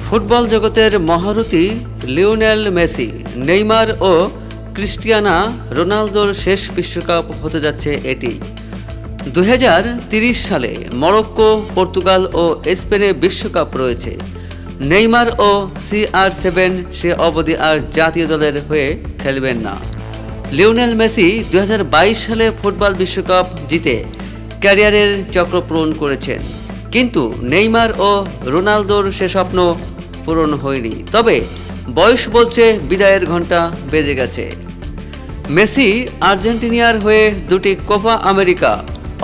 Football জগতের মহারথী Lionel Messi, Neymar ও Cristiano রোনালদোর শেষ বিশ্বকাপ হতে যাচ্ছে এটি। 2030 সালে মরক্কো, পর্তুগাল ও স্পেনে বিশ্বকাপ রয়েছে। নেইমার ও CR7 সে অবধি আর জাতীয় দলের হয়ে খেলবেন না। লিওনেল মেসি 2022 সালে ফুটবল বিশ্বকাপ জিতে ক্যারিয়ারের চক্র পূরণ করেছেন, কিন্তু নেইমার ও রোনালদোর সে স্বপ্ন পূরণ হয়নি। তবে বয়স বলছে বিদায়ের ঘন্টা বেজে গেছে। মেসি আর্জেন্টিনার হয়ে 2টি কোপা আমেরিকা,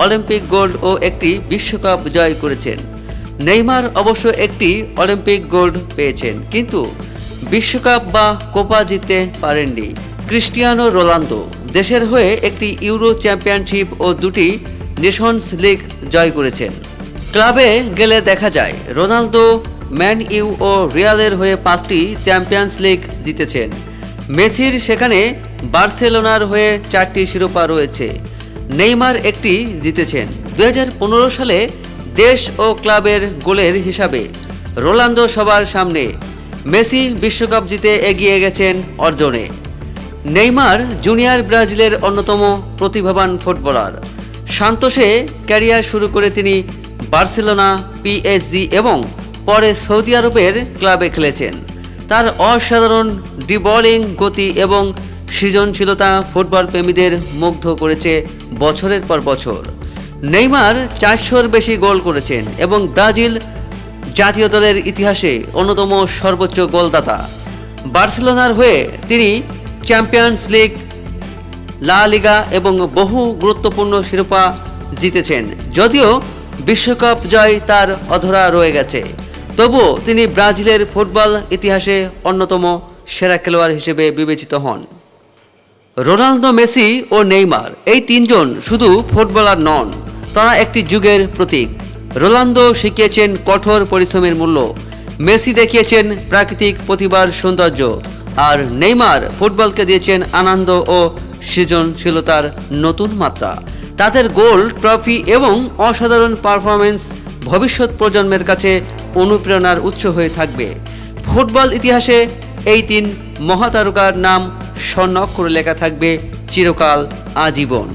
অলিম্পিক গোল্ড ও একটি বিশ্বকাপ জয় করেছেন। নেইমার অবশ্য একটি অলিম্পিক গোল্ড পেয়েছেন, কিন্তু বিশ্বকাপ বা কোপা জিততে পারেননি। ক্রিস্টিয়ানো রোনালদো দেশের হয়ে একটি ইউরো চ্যাম্পিয়নশিপ ও 2টি নেশনস লিগ জয় করেছেন। ক্লাবে গেলে দেখা যায় রোনালদো ম্যান ইউ ও রিয়ালের হয়ে 5টি চ্যাম্পিয়ন্স লিগ জিতেছেন। মেসির সেখানে বার্সেলোনার হয়ে 4টি শিরোপা রয়েছে। নেইমার একটি জিতেছেন। 2015 সালে দেশ ও ক্লাবের গোলের হিসাবে রোনালদো সবার সামনে, মেসি বিশ্বকাপ জিতে এগিয়ে গেছেন অর্জনে। নেইমার জুনিয়র ব্রাজিলের অন্যতম প্রতিভাবান ফুটবলার। সান্তোসে ক্যারিয়ার শুরু করে তিনি বার্সেলোনা, PSG এবং পরে সৌদি আরবের ক্লাবে খেলেছেন। তার অসাধারণ ড্রিবলিং গতি এবং সৃজনশীলতা ফুটবল প্রেমীদের মুগ্ধ করেছে বছরের পর বছর। নেইমার 400-র বেশি গোল করেছেন এবং ব্রাজিল জাতীয় দলের ইতিহাসে অন্যতম সর্বোচ্চ গোলদাতা। বার্সেলোনার হয়ে তিনি চ্যাম্পিয়ন্স লিগ, লা লিগা এবং বহু গুরুত্বপূর্ণ শিরোপা জিতেছেন। যদিও বিশ্বকাপ জয় তার অধরা রয়ে গেছে, তবুও তিনি ব্রাজিলের ফুটবল ইতিহাসে অন্যতম সেরা খেলোয়াড় হিসেবে বিবেচিত হন। রোনালদো, মেসি ও নেইমার এই তিনজন শুধু ফুটবলার নন, তারা একটি যুগের প্রতীক। রোনালদো শিখিয়েছেন কঠোর পরিশ্রমের মূল্য, মেসি দেখিয়েছেন প্রাকৃতিক প্রতিভার সৌন্দর্য, আর নেইমার ফুটবলকে দিয়েছেন আনন্দ ও সৃজনশীলতার নতুন মাত্রা। তাদের গোল, ট্রফি এবং অসাধারণ পারফরমেন্স ভবিষ্যৎ প্রজন্মের কাছে অনুপ্রেরণার উৎস হয়ে থাকবে। ফুটবল ইতিহাসে এই 3 মহাতারকার নাম স্বর্ণাক্ষরে লেখা থাকবে চিরকাল, আজীবন।